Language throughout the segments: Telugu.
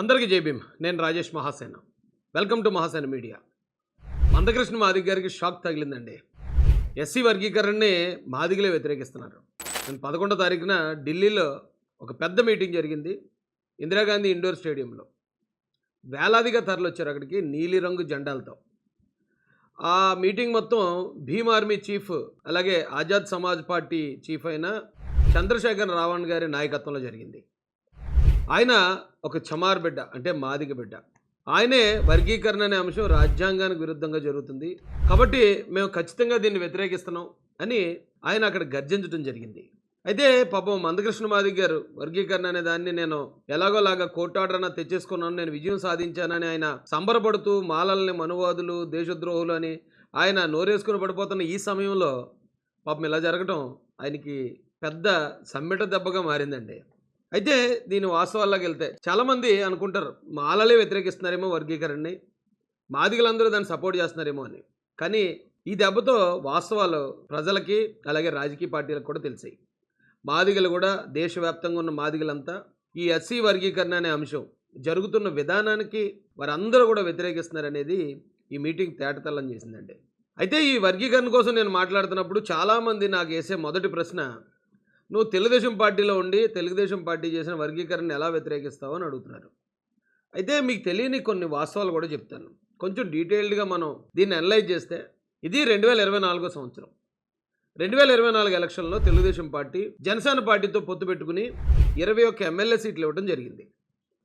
అందరికీ జై భీమ్. నేను Rajesh Mahasena. Welcome to Mahasena media. Mandakrishna Madiga గారికి షాక్ తగిలిందండి. ఎస్సీ వర్గీకరణని మాదిగలే వ్యతిరేకిస్తున్నారు. నేను 11వ తారీఖున ఢిల్లీలో ఒక పెద్ద మీటింగ్ జరిగింది. ఇందిరాగాంధీ ఇండోర్ స్టేడియంలో వేలాదిగా తరలొచ్చారు అక్కడికి నీలిరంగు జెండాలతో. ఆ మీటింగ్ మొత్తం భీమ్ ఆర్మీ చీఫ్, అలాగే ఆజాద్ సమాజ్ పార్టీ చీఫ్ అయిన చంద్రశేఖర్ రావణ్ గారి నాయకత్వంలో జరిగింది. ఆయన ఒక చమార్ బిడ్డ, అంటే మాదిగ బిడ్డ. ఆయనే వర్గీకరణ అనే అంశం రాజ్యాంగానికి విరుద్ధంగా జరుగుతుంది కాబట్టి మేము ఖచ్చితంగా దీన్ని వ్యతిరేకిస్తున్నాం అని ఆయన అక్కడ గర్జించడం జరిగింది. అయితే పాపం మందకృష్ణ మాదిగ గారు వర్గీకరణ అనే దాన్ని నేను ఎలాగోలాగా కోర్టు ఆర్డర్ అన్న తెచ్చేసుకున్నాను, నేను విజయం సాధించానని ఆయన సంబరపడుతూ మాలల్ని మనువాదులు, దేశద్రోహులు అని ఆయన నోరేసుకుని పడిపోతున్న ఈ సమయంలో పాపం ఇలా జరగటం ఆయనకి పెద్ద సమ్మెట దెబ్బగా మారిందండి. అయితే దీని వాస్తవాల్లోకి వెళ్తే చాలామంది అనుకుంటారు మాలలే వ్యతిరేకిస్తున్నారేమో వర్గీకరణని, మాదిగలందరూ దాన్ని సపోర్ట్ చేస్తున్నారేమో అని. కానీ ఈ దెబ్బతో వాస్తవాలు ప్రజలకి అలాగే రాజకీయ పార్టీలకు కూడా తెలిసాయి. మాదిగలు కూడా, దేశవ్యాప్తంగా ఉన్న మాదిగలంతా ఈ ఎస్సీ వర్గీకరణ అనే అంశం జరుగుతున్న విధానానికి వారందరూ కూడా వ్యతిరేకిస్తున్నారనేది ఈ మీటింగ్ తేటతెల్లం చేసిందండి. అయితే ఈ వర్గీకరణ కోసం నేను మాట్లాడుతున్నప్పుడు చాలామంది నాకు వేసే మొదటి ప్రశ్న, నువ్వు తెలుగుదేశం పార్టీలో ఉండి తెలుగుదేశం పార్టీ చేసిన వర్గీకరణ ఎలా వ్యతిరేకిస్తావు అని అడుగుతున్నారు. అయితే మీకు తెలియని కొన్ని వాస్తవాలు కూడా చెప్తాను. కొంచెం డీటెయిల్డ్గా మనం దీన్ని అనలైజ్ చేస్తే ఇది 2024 సంవత్సరం. 2024 ఎలక్షన్లో తెలుగుదేశం పార్టీ జనసేన పార్టీతో పొత్తు పెట్టుకుని 21 ఎమ్మెల్యే సీట్లు ఇవ్వడం జరిగింది.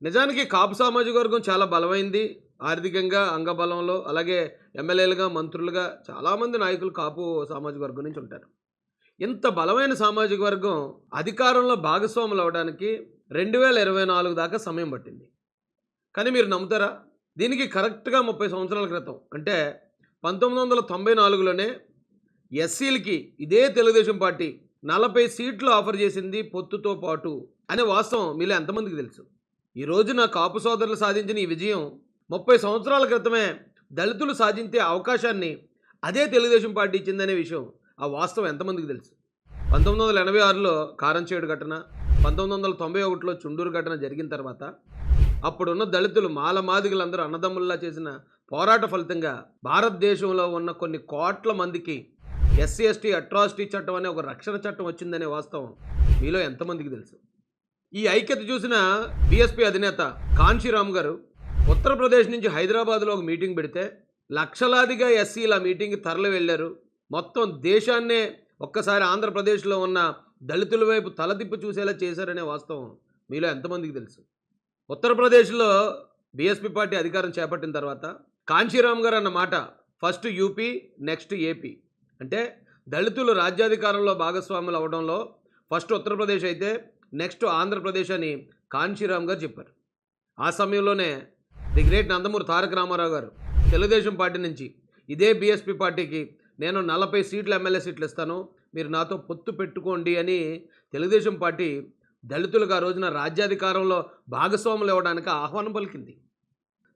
నిజానికి కాపు సామాజిక వర్గం చాలా బలమైంది ఆర్థికంగా, అంగబలంలో, అలాగే ఎమ్మెల్యేలుగా, మంత్రులుగా చాలామంది నాయకులు కాపు సామాజిక వర్గం నుంచి ఉంటారు. ఇంత బలమైన సామాజిక వర్గం అధికారంలో భాగస్వాములు అవడానికి 2024 దాకా సమయం పట్టింది. కానీ మీరు నమ్ముతారా, దీనికి కరెక్ట్గా 30 సంవత్సరాల క్రితం అంటే 1994లోనే ఎస్సీలకి ఇదే తెలుగుదేశం పార్టీ 40 సీట్లు ఆఫర్ చేసింది పొత్తుతో పాటు అనే వాస్తవం మీలో ఎంతమందికి తెలుసు? ఈ రోజున కాపు సోదరులు సాధించిన ఈ విజయం 30 సంవత్సరాల క్రితమే దళితులు సాధించే అవకాశాన్ని అదే తెలుగుదేశం పార్టీ ఇచ్చిందనే విషయం, ఆ వాస్తవం ఎంతమందికి తెలుసు? 1986లో కారంచేడు ఘటన, 1991లో చుండూరు ఘటన జరిగిన తర్వాత అప్పుడున్న దళితులు, మాల మాదిగలందరూ అన్నదమ్ముల్లా చేసిన పోరాట ఫలితంగా భారతదేశంలో ఉన్న కొన్ని కోట్ల మందికి ఎస్సీ ఎస్టీ అట్రాసిటీ చట్టం అనే ఒక రక్షణ చట్టం వచ్చిందనే వాస్తవం మీలో ఎంతమందికి తెలుసు? ఈ ఐక్యత చూసిన బీఎస్పీ అధినేత కాన్షీరామ్ గారు ఉత్తరప్రదేశ్ నుంచి హైదరాబాద్లో ఒక మీటింగ్ పెడితే లక్షలాదిగా ఎస్సీల మీటింగ్కి తరలి వెళ్ళారు. మొత్తం దేశాన్నే ఒక్కసారి ఆంధ్రప్రదేశ్లో ఉన్న దళితుల వైపు తలదిప్పు చూసేలా చేశారనే వాస్తవం మీలో ఎంతమందికి తెలుసు? ఉత్తరప్రదేశ్లో బీఎస్పీ పార్టీ అధికారం చేపట్టిన తర్వాత కాంచీరామ్ గారు అన్న మాట, ఫస్ట్ యూపీ నెక్స్ట్ ఏపీ, అంటే దళితులు రాజ్యాధికారంలో భాగస్వాములు అవడంలో ఫస్ట్ ఉత్తరప్రదేశ్ అయితే నెక్స్ట్ ఆంధ్రప్రదేశ్ అని కాంచీరామ్ గారు చెప్పారు. ఆ సమయంలోనే ది గ్రేట్ నందమూరి తారక రామారావు గారు తెలుగుదేశం పార్టీ నుంచి ఇదే బీఎస్పీ పార్టీకి నేను 40 సీట్లు ఎమ్మెల్యే సీట్లు ఇస్తాను, మీరు నాతో పొత్తు పెట్టుకోండి అని తెలుగుదేశం పార్టీ దళితులకు ఆ రోజున రాజ్యాధికారంలో భాగస్వాములు ఇవ్వడానికి ఆహ్వానం పలికింది.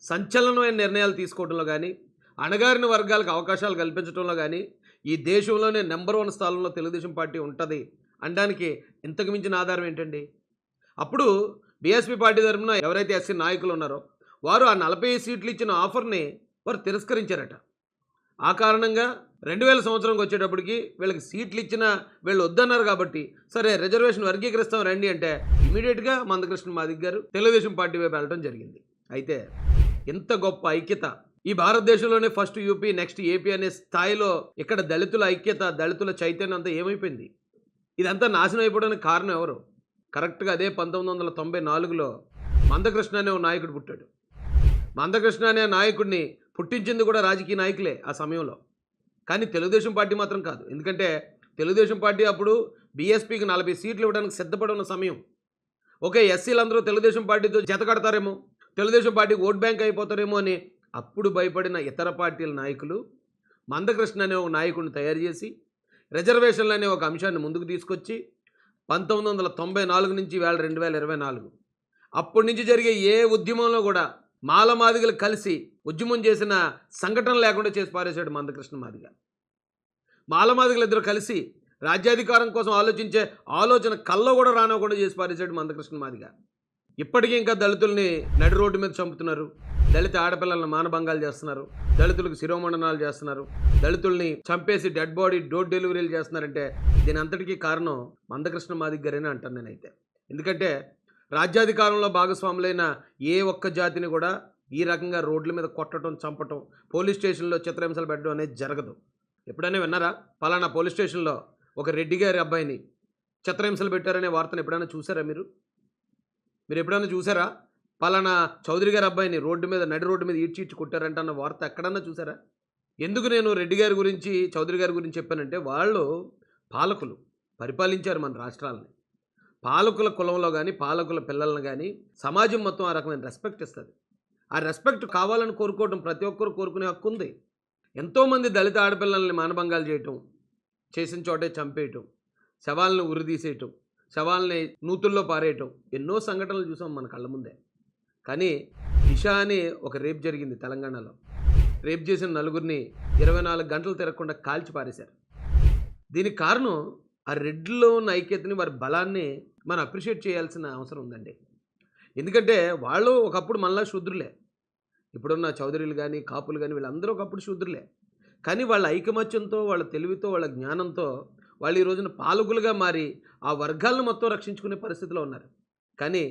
సంచలనమైన నిర్ణయాలు తీసుకోవడంలో కానీ, అణగారిన వర్గాలకు అవకాశాలు కల్పించడంలో కానీ ఈ దేశంలోనే నెంబర్ 1 స్థానంలో తెలుగుదేశం పార్టీ ఉంటుంది అనడానికి ఇంతకు మించిన ఆధారం ఏంటండి? అప్పుడు బీఎస్పీ పార్టీ తరఫున ఎవరైతే ఎస్సీ నాయకులు ఉన్నారో వారు ఆ 40 సీట్లు ఇచ్చిన ఆఫర్ని వారు తిరస్కరించారట. ఆ కారణంగా 2000 సంవత్సరంకి వచ్చేటప్పటికి వీళ్ళకి సీట్లు ఇచ్చిన వీళ్ళు వద్దన్నారు కాబట్టి సరే రిజర్వేషన్ వర్గీకరిస్తాం రండి అంటే ఇమీడియట్గా మందకృష్ణ మాదిగ గారు తెలుగుదేశం పార్టీ వైపు వెళ్ళడం జరిగింది. అయితే ఇంత గొప్ప ఐక్యత ఈ భారతదేశంలోనే ఫస్ట్ యూపీ నెక్స్ట్ ఏపీ అనే స్థాయిలో ఇక్కడ దళితుల ఐక్యత, దళితుల చైతన్యం అంతా ఏమైపోయింది? ఇదంతా నాశనం అయిపోవడానికి కారణం ఎవరు? కరెక్ట్గా అదే 1994లో మందకృష్ణ అనే ఒక నాయకుడు పుట్టాడు. మందకృష్ణ అనే నాయకుడిని పుట్టించింది కూడా రాజకీయ నాయకులే ఆ సమయంలో. కానీ తెలుగుదేశం పార్టీ మాత్రం కాదు. ఎందుకంటే తెలుగుదేశం పార్టీ అప్పుడు బీఎస్పీకి 40 సీట్లు ఇవ్వడానికి సిద్ధపడి ఉన్న సమయం. ఓకే, ఎస్సీలందరూ తెలుగుదేశం పార్టీతో జతకడతారేమో, తెలుగుదేశం పార్టీకి ఓట్ బ్యాంక్ అయిపోతారేమో అని అప్పుడు భయపడిన ఇతర పార్టీల నాయకులు మందకృష్ణ అనే ఒక నాయకుడిని తయారు చేసి రిజర్వేషన్లు అనే ఒక అంశాన్ని ముందుకు తీసుకొచ్చి 1994 నుంచి 2024 అప్పటి నుంచి జరిగే ఏ ఉద్యమంలో కూడా మాల మాదిగలు కలిసి ఉద్యమం చేసిన సంఘటన లేకుండా చేసి పారేశాడు మందకృష్ణ మాదిగ. మాల మాదిగలు ఇద్దరు కలిసి రాజ్యాధికారం కోసం ఆలోచించే ఆలోచన కల్లో కూడా రానివ్వకుండా చేసి పారేశాడు మందకృష్ణ మాదిగ. ఇప్పటికీ ఇంకా దళితుల్ని నడి రోడ్డు మీద చంపుతున్నారు. దళిత ఆడపిల్లలను మానభంగాలు చేస్తున్నారు. దళితులకు శిరోమండనాలు చేస్తున్నారు. దళితుల్ని చంపేసి డెడ్ బాడీ డోర్ డెలివరీలు చేస్తున్నారంటే దీని అంతటికీ కారణం మందకృష్ణ మాదిగ గారేనే అంటాను నేనైతే. ఎందుకంటే రాజ్యాధికారంలో భాగస్వాములైన ఏ ఒక్క జాతిని కూడా ఈ రకంగా రోడ్ల మీద కొట్టడం, చంపటం, పోలీస్ స్టేషన్లో చిత్రహింసలు పెట్టడం అనేది జరగదు. ఎప్పుడైనా విన్నారా? పలానా పోలీస్ స్టేషన్లో ఒక రెడ్డి గారి అబ్బాయిని చిత్రహింసలు పెట్టారనే వార్తను ఎప్పుడైనా చూసారా మీరు? మీరు ఎప్పుడైనా చూసారా? పలానా చౌదరి గారి అబ్బాయిని నడి రోడ్డు మీద ఈడ్చి కొట్టారంట అన్న వార్త ఎక్కడన్నా చూసారా? ఎందుకు నేను రెడ్డి గారి గురించి, చౌదరి గారి గురించి చెప్పానంటే వాళ్ళు పాలకులు పరిపాలించారు మన రాష్ట్రాలని. పాలకుల కులంలో కానీ, పాలకుల పిల్లలను కానీ సమాజం మొత్తం ఆ రకమైన రెస్పెక్ట్ ఇస్తుంది. ఆ రెస్పెక్ట్ కావాలని కోరుకోవడం ప్రతి ఒక్కరు కోరుకునే హక్కు ఉంది. ఎంతోమంది దళిత ఆడపిల్లల్ని మానభంగాలు చేయటం, చేసిన చోటే చంపేయటం, శవాలను ఉరిదీసేయటం, శవాల్ని నూతుల్లో పారేయటం, ఎన్నో సంఘటనలు చూసాం మన కళ్ళ ముందే. కానీ దిశ అని ఒక రేప్ జరిగింది తెలంగాణలో. రేప్ చేసిన నలుగురిని 24 గంటలు తిరగకుండా కాల్చి పారేశారు. దీనికి కారణం ఆ రెడ్లో ఉన్న ఐక్యతని, వారి బలాన్ని మనం అప్రిషియేట్ చేయాల్సిన అవసరం ఉందండి. ఎందుకంటే వాళ్ళు ఒకప్పుడు మనలా శూద్రులే. ఇప్పుడున్న చౌదరీలు కానీ, కాపులు కానీ వీళ్ళందరూ ఒకప్పుడు శూద్రులే. కానీ వాళ్ళ ఐకమత్యంతో, వాళ్ళ తెలివితో, వాళ్ళ జ్ఞానంతో వాళ్ళు ఈ రోజున పాలకులుగా మారి ఆ వర్గాలను మొత్తం రక్షించుకునే పరిస్థితిలో ఉన్నారు. కానీ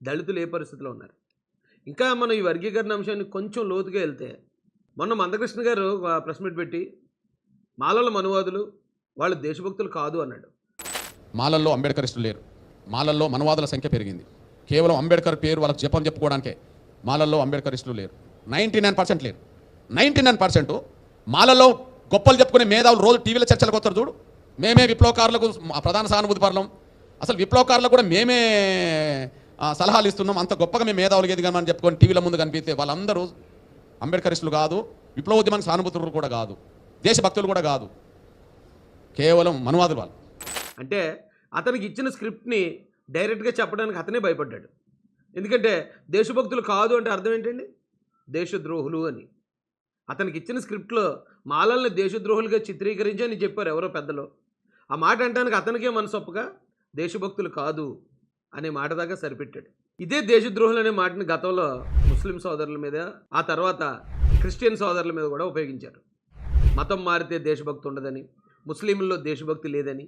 దళితులు ఏ పరిస్థితిలో ఉన్నారు? ఇంకా మనం ఈ వర్గీకరణ అంశాన్ని కొంచెం లోతుగా వెళ్తే, మొన్న మందకృష్ణ గారు ప్రెస్ మీట్ పెట్టి మాలల మనువాదులు వాళ్ళు దేశభక్తులు కాదు అన్నాడు. మాలల్లో అంబేద్కరిస్టులు లేరు. మాలల్లో మనువాదుల సంఖ్య పెరిగింది. కేవలం అంబేద్కర్ పేరు వాళ్ళకి జపం చెప్పుకోవడానికే మాలల్లో అంబేద్కరిస్టులు లేరు. 99% లేరు. 99% మాలలో గొప్పలు చెప్పుకునే మేధావులు రోజు టీవీలో చర్చలకు వస్తారు చూడు. మేమే విప్లవకారులకు ప్రధాన సానుభూతి పరులం, అసలు విప్లవకారులకు కూడా మేమే సలహాలు ఇస్తున్నాం, అంత గొప్పగా మేము మేధావులు ఎదిగామని చెప్పుకొని టీవీల ముందు కనిపిస్తే వాళ్ళందరూ అంబేద్కరిస్టులు కాదు, విప్లవోద్యమానికి సానుభూతులు కూడా కాదు, దేశభక్తులు కూడా కాదు, కేవలం మనువాదులు వాళ్ళు. అంటే అతనికి ఇచ్చిన స్క్రిప్ట్ని డైరెక్ట్గా చెప్పడానికి అతనే భయపడ్డాడు. ఎందుకంటే దేశభక్తులు కాదు అంటే అర్థం ఏంటండి? దేశద్రోహులు అని. అతనికి ఇచ్చిన స్క్రిప్ట్లో మాలల్ని దేశద్రోహులుగా చిత్రీకరించి అని చెప్పారు ఎవరో పెద్దలు. ఆ మాట అంటానికి అతనికే మనసొప్పగా దేశభక్తులు కాదు అనే మాట దాకా సరిపెట్టాడు. ఇదే దేశద్రోహులు అనే మాటని గతంలో ముస్లిం సోదరుల మీద, ఆ తర్వాత క్రిస్టియన్ సోదరుల మీద కూడా ఉపయోగించారు. మతం మారితే దేశభక్తి ఉండదని, ముస్లింల్లో దేశభక్తి లేదని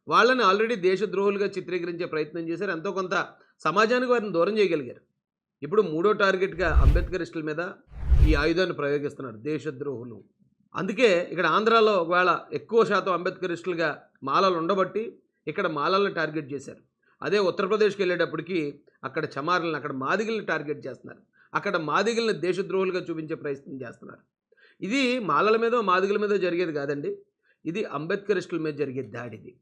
వాళ్ళని ఆల్రెడీ దేశద్రోహులుగా చిత్రీకరించే ప్రయత్నం చేశారు. ఎంతో కొంత సమాజానికి వారిని దూరం చేయగలిగారు. ఇప్పుడు 3వ టార్గెట్గా అంబేద్కరిస్టుల మీద ఈ ఆయుధాన్ని ప్రయోగిస్తున్నారు, దేశద్రోహులు. అందుకే ఇక్కడ ఆంధ్రాలో ఒకవేళ ఎక్కువ శాతం అంబేద్కరిస్టులుగా మాలలు ఉండబట్టి ఇక్కడ మాలలను టార్గెట్ చేశారు. అదే ఉత్తరప్రదేశ్కి వెళ్ళేటప్పటికి అక్కడ చమారులను, అక్కడ మాదిగల్ని టార్గెట్ చేస్తున్నారు. అక్కడ మాదిగల్ని దేశద్రోహులుగా చూపించే ప్రయత్నం చేస్తున్నారు. ఇది మాలల మీద, మాదిగల మీద జరిగేది కాదండి. ఇది అంబేద్కరిస్టుల మీద జరిగే దాడిది.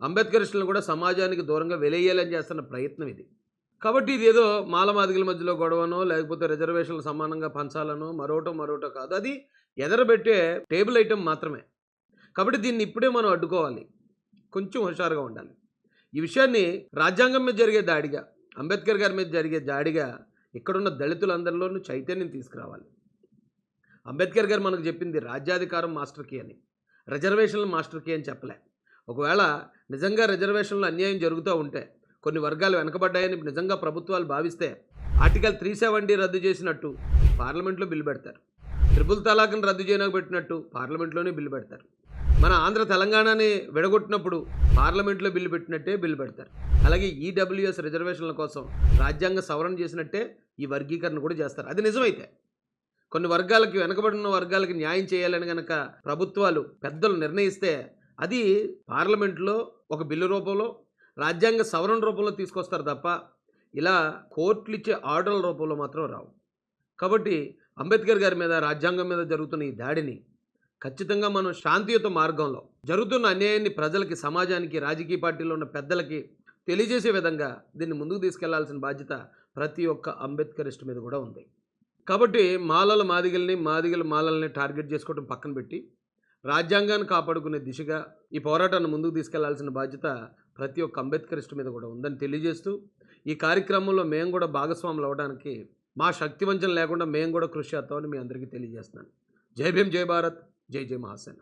అంబేద్కరిస్టులను కూడా సమాజానికి దూరంగా వెలేయాలని చేస్తున్న ప్రయత్నం ఇది. కాబట్టి ఇది ఏదో మాల మాదిగల మధ్యలో గొడవనో, లేకపోతే రిజర్వేషన్లు సమానంగా పంచాలనో మరోటో కాదు. అది ఎదరబెట్టే టేబుల్ ఐటెం మాత్రమే. కాబట్టి దీన్ని ఇప్పుడే మనం అడ్డుకోవాలి, కొంచెం హుషారుగా ఉండాలి. ఈ విషయాన్ని రాజ్యాంగం మీద జరిగే దాడిగా, అంబేద్కర్ గారి మీద జరిగే దాడిగా ఇక్కడున్న దళితులందరిలోనూ చైతన్యం తీసుకురావాలి. అంబేద్కర్ గారు మనకు చెప్పింది రాజ్యాధికారం మాస్టర్ కీ అని, రిజర్వేషన్లు మాస్టర్ కీ అని చెప్పలే. ఒకవేళ నిజంగా రిజర్వేషన్లో అన్యాయం జరుగుతూ ఉంటే, కొన్ని వర్గాలు వెనకబడ్డాయని నిజంగా ప్రభుత్వాలు భావిస్తే ఆర్టికల్ 370 రద్దు చేసినట్టు పార్లమెంట్లో బిల్లు పెడతారు. ట్రిపుల్ తలాక్ని రద్దు చేయనబెట్టినట్టు పార్లమెంట్లోనే బిల్లు పెడతారు. మన ఆంధ్ర తెలంగాణని విడగొట్టినప్పుడు పార్లమెంట్లో బిల్లు పెట్టినట్టే బిల్లు పెడతారు. అలాగే ఈడబ్ల్యూఎస్ రిజర్వేషన్ల కోసం రాజ్యాంగ సవరణ చేసినట్టే ఈ వర్గీకరణ కూడా చేస్తారు. అది నిజమైతే కొన్ని వర్గాలకి, వెనకబడిన వర్గాలకి న్యాయం చేయాలని కనుక ప్రభుత్వాలు, పెద్దలు నిర్ణయిస్తే అది పార్లమెంట్లో ఒక బిల్లు రూపంలో, రాజ్యాంగ సవరణ రూపంలో తీసుకొస్తారు తప్ప ఇలా కోర్టులు ఇచ్చే ఆర్డర్ల రూపంలో మాత్రం రావు. కాబట్టి అంబేద్కర్ గారి మీద, రాజ్యాంగం మీద జరుగుతున్న ఈ దాడిని ఖచ్చితంగా మనం శాంతియుత మార్గంలో, జరుగుతున్న అన్యాయాన్ని ప్రజలకి, సమాజానికి, రాజకీయ పార్టీలో ఉన్న పెద్దలకి తెలియజేసే విధంగా దీన్ని ముందుకు తీసుకెళ్లాల్సిన బాధ్యత ప్రతి ఒక్క అంబేద్కరిస్ట్ మీద కూడా ఉంది. కాబట్టి మాలల మాదిగల్ని, మాదిగల మాలల్ని టార్గెట్ చేసుకోవడం పక్కన పెట్టి రాజ్యాంగాన్ని కాపాడుకునే దిశగా ఈ పోరాటాన్ని ముందుకు తీసుకెళ్లాల్సిన బాధ్యత ప్రతి ఒక్క అంబేద్కరిస్ట్ మీద కూడా ఉందని తెలియజేస్తూ, ఈ కార్యక్రమంలో మేము కూడా భాగస్వాములు అవ్వడానికి మా శక్తి వంచన లేకుండా మేము కూడా కృషి చేస్తామని మీ అందరికీ తెలియజేస్తున్నాను. జై భీమ్, జై భారత్, జై జై మహాసేన.